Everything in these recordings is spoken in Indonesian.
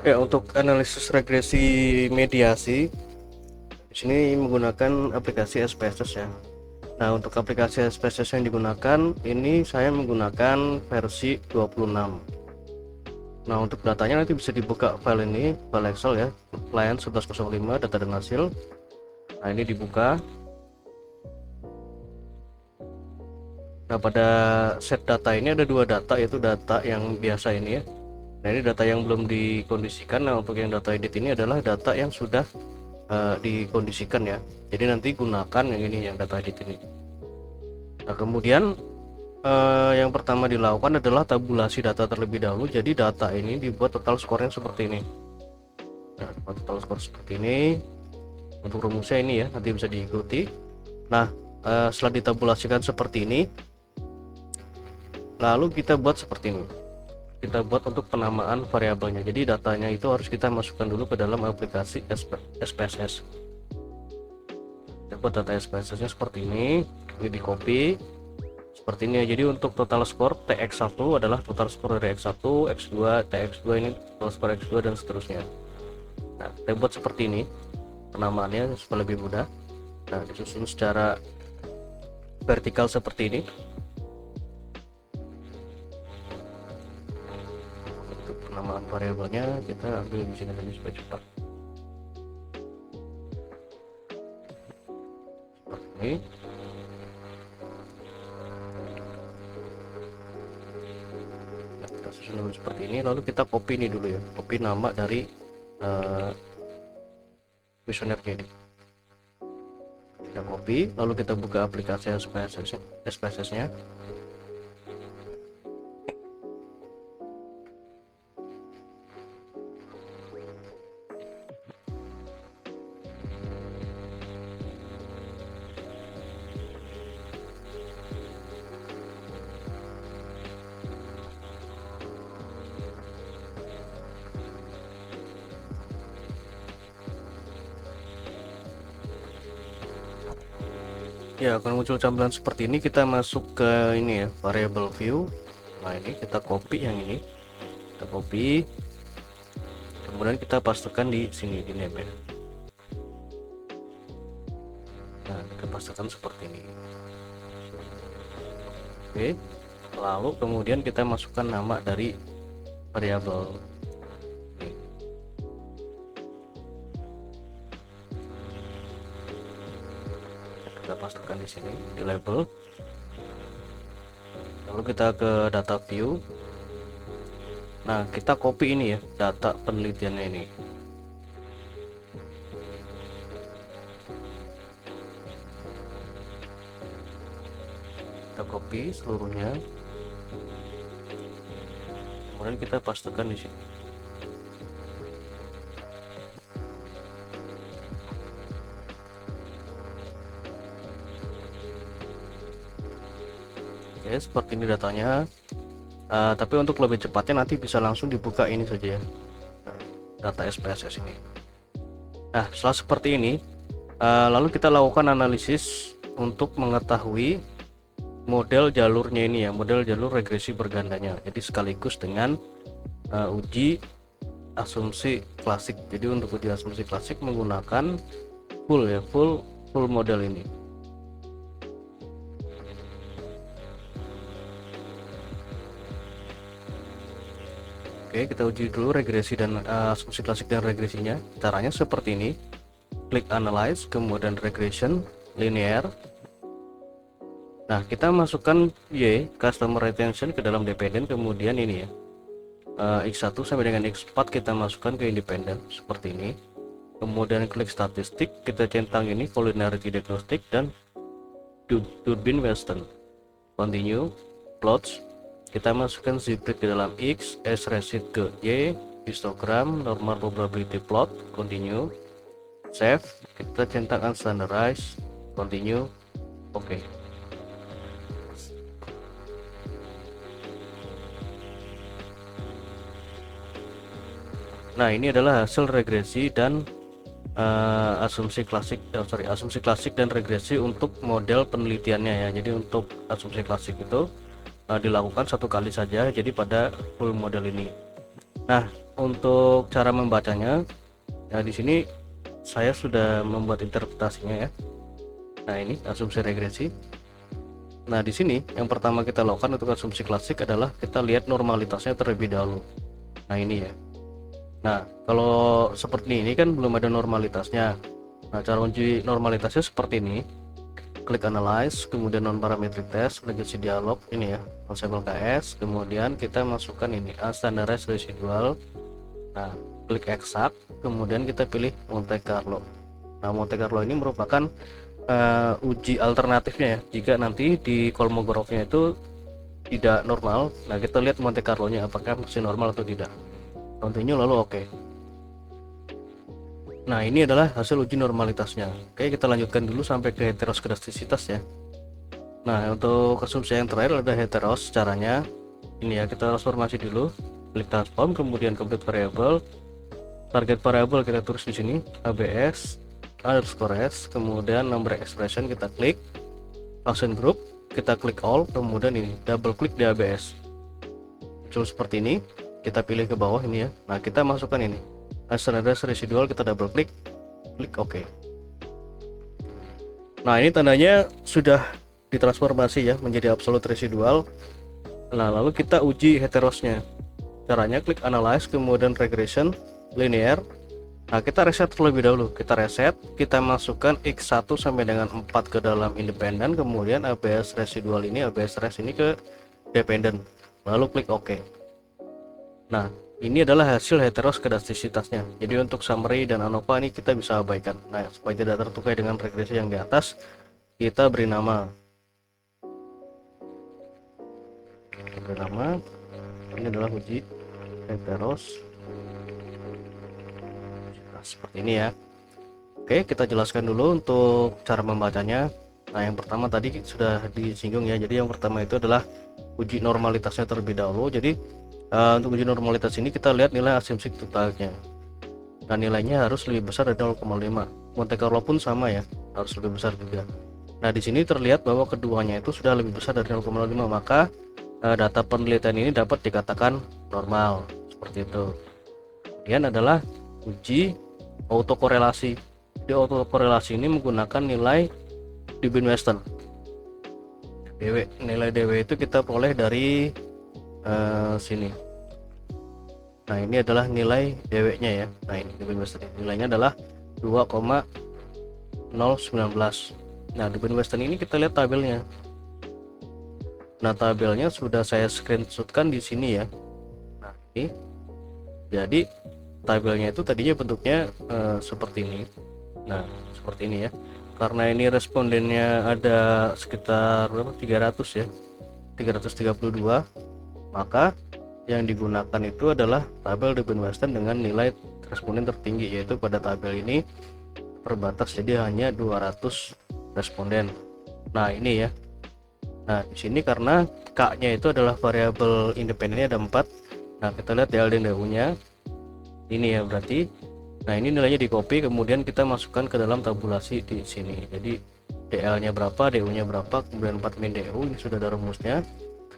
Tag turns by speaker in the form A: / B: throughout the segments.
A: Ya, untuk analisis regresi mediasi di sini menggunakan aplikasi SPSS ya. Nah, untuk aplikasi SPSS yang digunakan ini saya menggunakan versi 26. Nah, untuk datanya nanti bisa dibuka file ini, file Excel ya, client 1105 data dan hasil. Nah, ini dibuka. Nah, pada set data ini ada dua data, yaitu data yang biasa ini ya. Nah, ini data yang belum dikondisikan. Nah, untuk yang data edit ini adalah data yang sudah dikondisikan ya. Jadi nanti gunakan yang ini, yang data edit ini. Nah, kemudian yang pertama dilakukan adalah tabulasi data terlebih dahulu. Jadi data ini dibuat total skornya seperti ini. Nah, total skor seperti ini. Untuk rumusnya ini ya, nanti bisa diikuti. Nah, setelah ditabulasikan seperti ini, lalu kita buat seperti ini. Kita buat untuk penamaan variabelnya. Jadi datanya itu harus kita masukkan dulu ke dalam aplikasi SPSS. Kita buat data SPSS nya seperti ini di copy seperti ini ya. Jadi untuk total skor TX1 adalah total skor dari X1, X2, TX2 ini total skor X2 dan seterusnya. Nah, kita buat seperti ini penamaannya supaya lebih mudah. Nah, disusun secara vertikal seperti ini. Untuk penamaan variabelnya kita ambil di sini saja supaya cepat. Seperti ini. Nah, kita susun dulu seperti ini, lalu kita copy ini dulu ya, copy nama dari kuesionernya ini. Kita copy, lalu kita buka aplikasi SPSS nya. Ya, akan muncul tampilan seperti ini. Kita masuk ke ini ya, variable view. Nah, ini kita copy yang ini, kita copy, kemudian kita pastekan di sini di name. Nah, kita pastekan seperti ini. Oke, lalu kemudian kita masukkan nama dari variabel. Kita pastekan di sini di label. Lalu kita ke data view. Nah, kita copy ini ya, data penelitiannya ini. Kita copy seluruhnya. Kemudian kita pastekan di sini. Oke, seperti ini datanya. Tapi untuk lebih cepatnya nanti bisa langsung dibuka ini saja ya, data SPSS ini. Nah, setelah seperti ini, lalu kita lakukan analisis untuk mengetahui model jalurnya ini ya, model jalur regresi bergandanya. Jadi sekaligus dengan uji asumsi klasik. Jadi untuk uji asumsi klasik menggunakan full model ini. Oke, kita uji dulu regresi dan asumsi klasik dan regresinya. Caranya seperti ini. Klik analyze, kemudian regression linear. Nah, kita masukkan Y, customer retention, ke dalam dependent. Kemudian ini ya, X1 sampai dengan X4 kita masukkan ke independen seperti ini. Kemudian klik statistik, kita centang ini collinearity diagnostic dan Durbin Western. Continue, plots. Kita masukkan zibrid ke dalam X, S resid ke Y, histogram, normal probability plot, continue, save, kita centang unstandardized, continue, oke. Nah, ini adalah hasil regresi dan asumsi klasik dan regresi untuk model penelitiannya ya. Jadi untuk asumsi klasik itu dilakukan satu kali saja, jadi pada full model ini. Nah, untuk cara membacanya, nah di sini saya sudah membuat interpretasinya ya. Nah ini asumsi regresi. Nah di sini yang pertama kita lakukan untuk asumsi klasik adalah kita lihat normalitasnya terlebih dahulu. Nah ini ya. Nah kalau seperti ini kan belum ada normalitasnya. Nah cara uji normalitasnya seperti ini. Klik analyze, kemudian non parametric test, legacy dialog ini ya, konsep LKS, kemudian kita masukkan ini unstandardized residual. Nah klik exact, kemudian kita pilih Monte Carlo. Nah Monte Carlo ini merupakan uji alternatifnya ya, jika nanti di Kolmogorov-nya itu tidak normal. Nah kita lihat Monte Carlo-nya apakah masih normal atau tidak. Continue lalu oke. Nah ini adalah hasil uji normalitasnya. Oke, kita lanjutkan dulu sampai ke heteroskedastisitas ya. Nah untuk asumsi yang terakhir ada heteros. Caranya ini ya, kita transformasi dulu, klik transform, kemudian complete variable, target variable kita tulis di sini ABS underscore s, kemudian number expression kita klik, function group kita klik all, kemudian ini double klik di ABS muncul seperti ini. Kita pilih ke bawah ini ya. Nah kita masukkan ini unstandardized residual, kita double klik OK. Nah ini tandanya sudah ditransformasi ya menjadi absolute residual. Nah lalu kita uji heterosnya. Caranya klik analyze, kemudian regression linear. Nah kita reset terlebih dahulu, kita reset, kita masukkan x1 sampai dengan 4 ke dalam independen, kemudian ABS residual ini, ABS res ini ke dependent, lalu klik OK. Nah ini adalah hasil heteroskedastisitasnya. Jadi untuk summary dan ANOVA ini kita bisa abaikan. Nah supaya tidak tertukai dengan regresi yang di atas, kita beri nama ini adalah uji heteros seperti ini ya. Oke, kita jelaskan dulu untuk cara membacanya. Nah yang pertama tadi sudah disinggung ya, jadi yang pertama itu adalah uji normalitasnya terlebih dahulu. Jadi untuk uji normalitas ini kita lihat nilai asumsi totalnya. Nah nilainya harus lebih besar dari 0,5. Monte Carlo pun sama ya, harus lebih besar juga. Nah di sini terlihat bahwa keduanya itu sudah lebih besar dari 0,5, maka data penelitian ini dapat dikatakan normal seperti itu. Kemudian adalah uji autokorelasi. Di autokorelasi ini menggunakan nilai Debye-Weston. Nilai DW itu kita peroleh dari sini. Nah ini adalah nilai DW nya ya. Nah ini Debye-Weston, nilainya adalah 2,019. Nah Debye-Weston ini kita lihat tabelnya. Nah tabelnya sudah saya screenshotkan di sini ya. Nah ini jadi tabelnya itu tadinya bentuknya seperti ini. Nah seperti ini ya, karena ini respondennya ada sekitar 300 ya, 332, maka yang digunakan itu adalah tabel Debye-Weston dengan nilai responden tertinggi, yaitu pada tabel ini terbatas jadi hanya 200 responden. Nah ini ya. Nah di sini karena K nya itu adalah variabel independennya ada 4. Nah kita lihat DL dan DU nya ini ya, berarti nah ini nilainya di copy, kemudian kita masukkan ke dalam tabulasi di sini. Jadi DL nya berapa, DU nya berapa, kemudian 4 min DU, ini sudah ada rumusnya.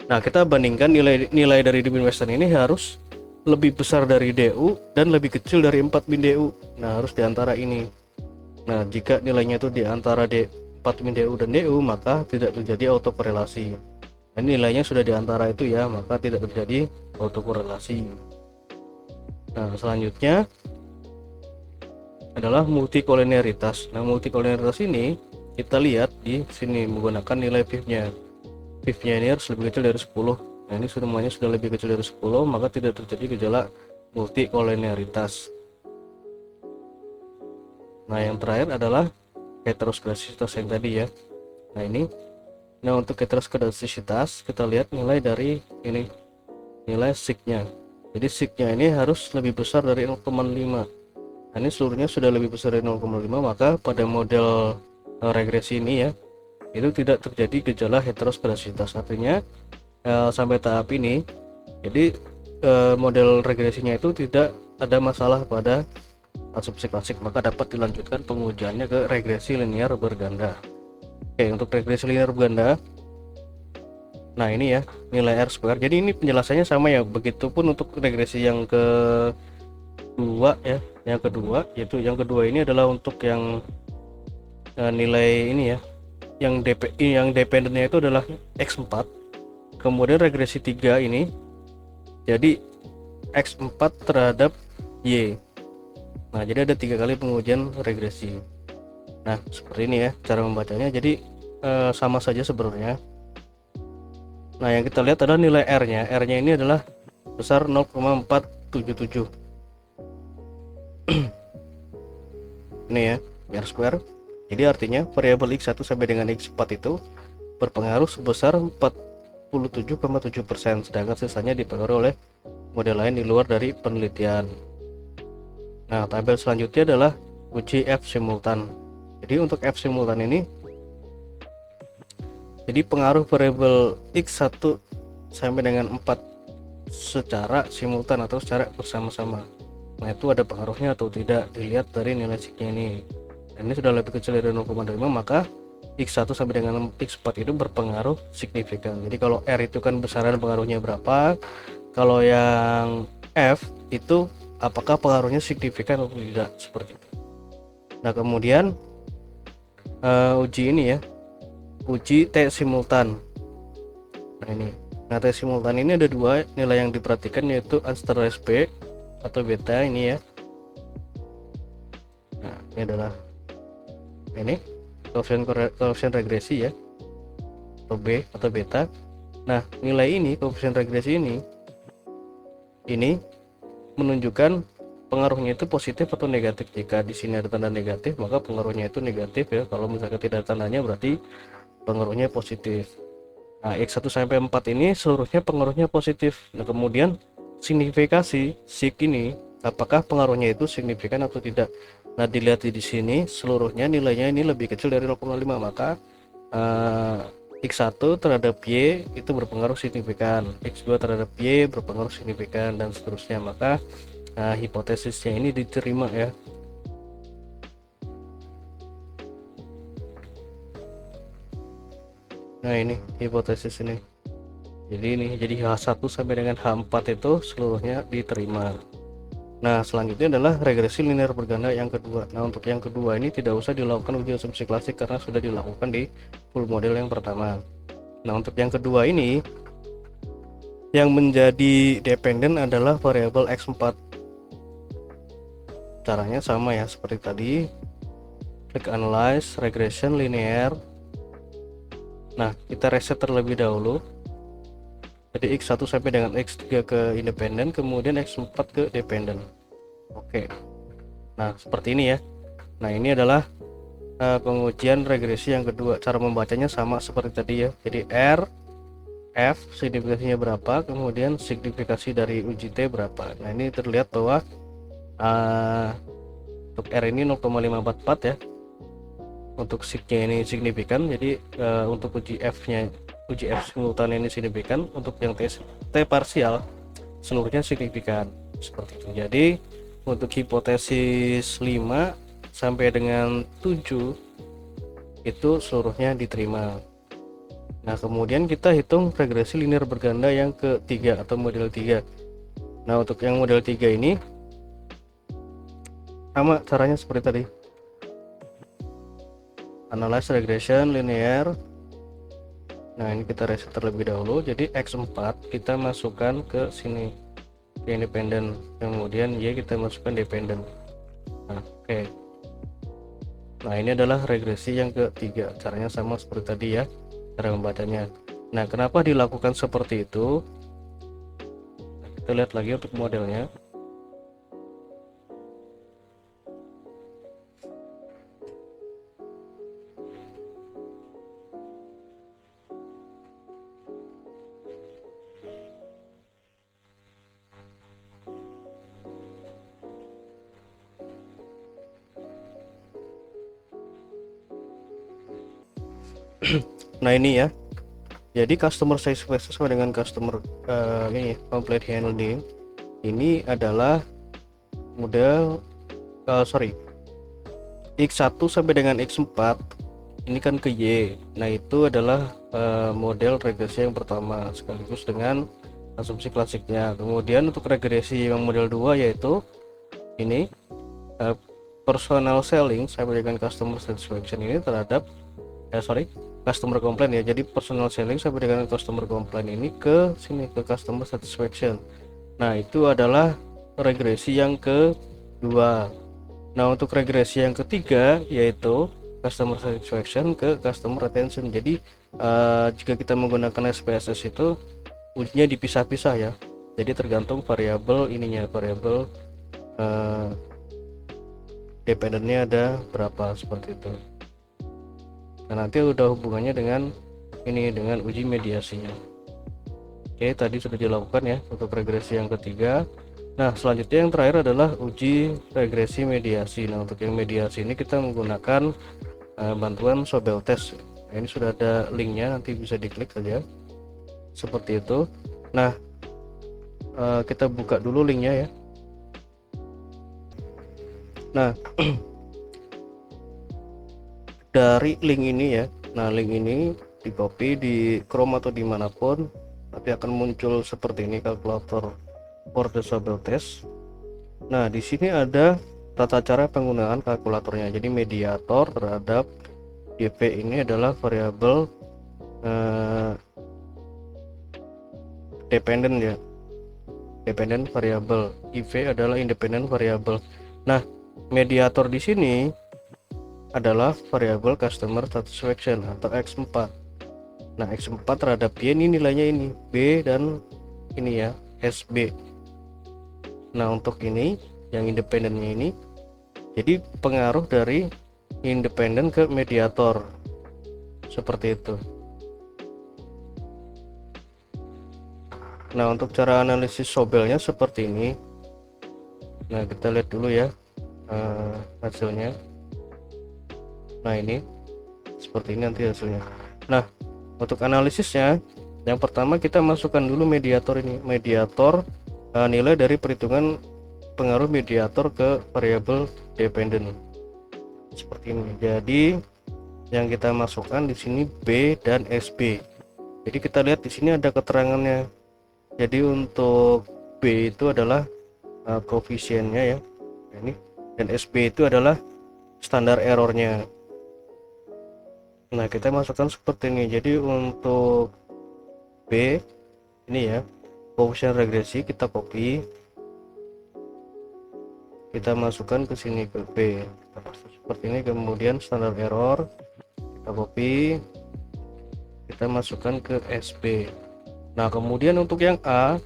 A: Nah kita bandingkan nilai dari Debye-Weston ini harus lebih besar dari DU dan lebih kecil dari 4 min DU. Nah harus diantara ini. Nah jika nilainya itu diantara 4 min DU dan DU, maka tidak terjadi autokorelasi. Nah, nilainya sudah diantara itu ya, maka tidak terjadi autokorelasi. Nah selanjutnya adalah multikoliniaritas. Nah multikoliniaritas ini kita lihat di sini menggunakan nilai PIV-nya. PIV-nya ini harus lebih kecil dari 10. Nah ini semuanya sudah lebih kecil dari 10, maka tidak terjadi gejala multikoliniaritas. Nah yang terakhir adalah heteroskedastisitas yang tadi ya. Nah ini, nah untuk heteroskedastisitas kita lihat nilai dari ini, nilai sig-nya. Jadi sig-nya ini harus lebih besar dari 0,5. Nah ini seluruhnya sudah lebih besar dari 0,5, maka pada model regresi ini ya, itu tidak terjadi gejala heteroskedastisitas. Artinya sampai tahap ini, jadi model regresinya itu tidak ada masalah pada asumsi klasik, maka dapat dilanjutkan pengujiannya ke regresi linear berganda. Oke, untuk regresi linear berganda Nah ini ya nilai R square. Jadi ini penjelasannya sama ya, begitupun untuk regresi yang kedua ya. Yang kedua ini adalah untuk yang nilai ini ya, yang dependennya itu adalah X4. Kemudian regresi 3 ini jadi X4 terhadap Y. Nah jadi ada 3 kali pengujian regresi. Nah seperti ini ya cara membacanya. Jadi sama saja sebenarnya. Nah yang kita lihat adalah nilai R nya ini adalah besar 0,477. Ini ya R square. Jadi artinya variabel X1 sampai dengan X4 itu berpengaruh sebesar 47,7%, sedangkan sisanya dipengaruhi oleh model lain di luar dari penelitian. Nah tabel selanjutnya adalah uji F simultan. Jadi untuk F simultan ini, jadi pengaruh variabel X1 sampai dengan 4 secara simultan atau secara bersama-sama. Nah itu ada pengaruhnya atau tidak dilihat dari nilai signya ini. Dan ini sudah lebih kecil dari 0,5, maka X1 sampai dengan X4 itu berpengaruh signifikan. Jadi kalau R itu kan besaran pengaruhnya berapa, kalau yang F itu apakah pengaruhnya signifikan atau tidak, seperti itu. Nah kemudian uji ini ya, uji T simultan. Nah T simultan ini ada dua nilai yang diperhatikan, yaitu unsterilized B atau beta ini ya. Nah ini adalah ini koefisien regresi ya, atau B atau beta. Nah nilai ini, koefisien regresi ini menunjukkan pengaruhnya itu positif atau negatif. Jika di sini ada tanda negatif, maka pengaruhnya itu negatif ya. Kalau misalkan tidak ada tandanya, berarti pengaruhnya positif. Nah X1 sampai 4 ini seluruhnya pengaruhnya positif. Nah kemudian signifikasi sig ini, apakah pengaruhnya itu signifikan atau tidak. Nah dilihat di sini seluruhnya nilainya ini lebih kecil dari 0,5, maka X1 terhadap Y itu berpengaruh signifikan, X2 terhadap Y berpengaruh signifikan, dan seterusnya. Maka hipotesisnya ini diterima ya. Nah ini hipotesis ini. Jadi H1 sampai dengan H4 itu seluruhnya diterima. Nah selanjutnya adalah regresi linear berganda yang kedua. Nah untuk yang kedua ini tidak usah dilakukan uji asumsi klasik karena sudah dilakukan di full model yang pertama. Nah untuk yang kedua ini, yang menjadi dependen adalah variabel X4. Caranya sama ya seperti tadi, click analyze, regression, linear. Nah kita reset terlebih dahulu. Jadi X1 sampai dengan X3 ke independen, kemudian X4 ke dependen. Oke. Nah seperti ini ya. Nah ini adalah pengujian regresi yang kedua. Cara membacanya sama seperti tadi ya. Jadi R, F signifikasinya berapa, kemudian signifikasi dari uji T berapa. Nah ini terlihat bahwa untuk R ini 0,544 ya. Untuk signya ini signifikan. Jadi untuk uji F simultan ini signifikan. Untuk yang T parsial seluruhnya signifikan, seperti itu. Jadi untuk hipotesis 5 sampai dengan 7 itu seluruhnya diterima. Nah kemudian kita hitung regresi linear berganda yang ketiga atau model 3. Nah untuk yang model 3 ini sama caranya seperti tadi, analyze, regression, linear. Nah ini kita reset terlebih dahulu. Jadi X4 kita masukkan ke sini, ke independen, kemudian Y kita masukkan dependen. Nah oke. Nah ini adalah regresi yang ketiga. Caranya sama seperti tadi ya, cara membacanya. Nah kenapa dilakukan seperti itu? Nah, kita lihat lagi untuk modelnya. Nah ini ya, jadi customer satisfaction sama dengan customer ini complete handling ini adalah model X1 sampai dengan X4 ini kan ke Y. Nah itu adalah model regresi yang pertama sekaligus dengan asumsi klasiknya. Kemudian untuk regresi yang model 2 yaitu ini personal selling saya berikan customer satisfaction ini terhadap customer complaint ya. Jadi personal selling saya berikan customer complaint ini ke sini ke customer satisfaction. Nah itu adalah regresi yang kedua. Nah untuk regresi yang ketiga yaitu customer satisfaction ke customer retention. Jadi jika kita menggunakan SPSS itu ujinya dipisah-pisah ya. Jadi tergantung variabel ininya, variabel dependennya ada berapa seperti itu. Nah nanti udah hubungannya dengan ini, dengan uji mediasinya. Oke, tadi sudah dilakukan ya untuk regresi yang ketiga. Nah selanjutnya yang terakhir adalah uji regresi mediasi. Nah untuk yang mediasi ini kita menggunakan bantuan Sobel Test. Nah, ini sudah ada linknya, nanti bisa diklik saja seperti itu. Nah kita buka dulu linknya ya. Nah dari link ini ya, nah link ini di copy di Chrome atau dimanapun, nanti akan muncul seperti ini kalkulator for the Sobel Test. Nah di sini ada tata cara penggunaan kalkulatornya. Jadi mediator terhadap DP ini adalah variabel dependent ya, dependent variable. IV adalah independent variable. Nah mediator di sini adalah variabel customer satisfaction atau X4. Nah X4 terhadap Y ini nilainya ini B dan ini ya SB. Nah untuk ini yang independennya ini jadi pengaruh dari independen ke mediator seperti itu. Nah untuk cara analisis Sobelnya seperti ini. Nah kita lihat dulu ya hasilnya. Nah ini seperti ini nanti hasilnya. Nah untuk analisisnya yang pertama kita masukkan dulu mediator ini, mediator nilai dari perhitungan pengaruh mediator ke variabel dependent seperti ini. Jadi yang kita masukkan di sini B dan SB. Jadi kita lihat di sini ada keterangannya. Jadi untuk B itu adalah koefisiennya ya ini, dan SB itu adalah standar errornya. Nah kita masukkan seperti ini. Jadi untuk B ini ya koefisien regresi kita copy, kita masukkan ke sini ke B seperti ini. Kemudian standar error kita copy, kita masukkan ke SB. Nah kemudian untuk yang A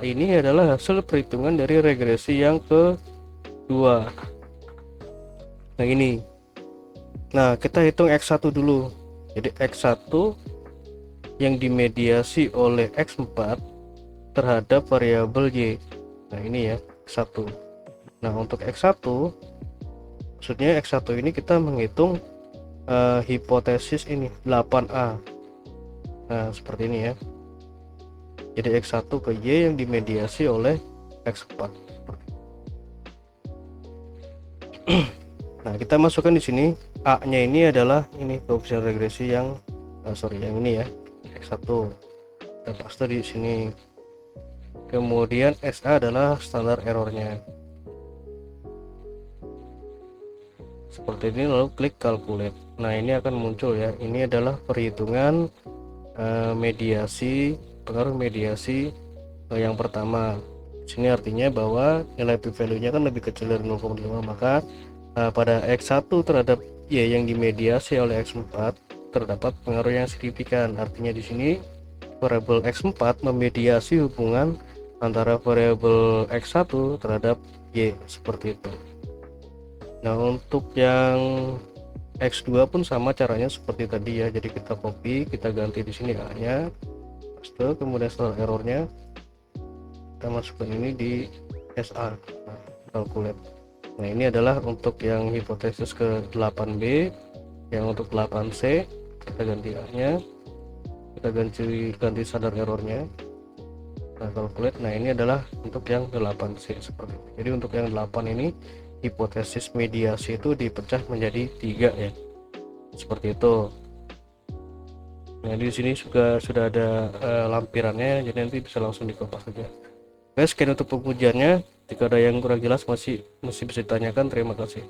A: ini adalah hasil perhitungan dari regresi yang kedua. Nah ini, nah kita hitung X1 dulu. Jadi X1 yang dimediasi oleh X4 terhadap variabel Y. Nah ini ya X1. Nah untuk X1 maksudnya X1 ini kita menghitung hipotesis ini 8A. Nah seperti ini ya. Jadi X1 ke Y yang dimediasi oleh X4. Nah kita masukkan di sini A nya ini adalah ini koefisien regresi yang yang ini ya X1, kita paste di sini. Kemudian SA adalah standar errornya seperti ini, lalu klik calculate. Nah ini akan muncul ya, ini adalah perhitungan mediasi, pengaruh mediasi yang pertama. Sini artinya bahwa nilai p-value nya kan lebih kecil dari 0,5, maka pada X1 terhadap Y yang dimediasi oleh X4 terdapat pengaruh yang signifikan. Artinya di sini variabel X4 memediasi hubungan antara variabel X1 terhadap Y seperti itu. Nah untuk yang X2 pun sama caranya seperti tadi ya. Jadi kita copy, kita ganti di sini A nya, paste, kemudian standar errornya kita masukkan ini di SA, calculate. Nah ini adalah untuk yang hipotesis ke 8B. Yang untuk 8C kita ganti A nya, kita ganti standar errornya, nah calculate. Nah ini adalah untuk yang 8C seperti itu. Jadi untuk yang 8 ini hipotesis mediasi itu dipecah menjadi 3 ya. seperti itu. Nah, di sini juga sudah ada lampirannya, jadi nanti bisa langsung dikopas saja. Oke, sekian untuk pengujiannya. Jika ada yang kurang jelas masih bisa ditanyakan. Terima kasih.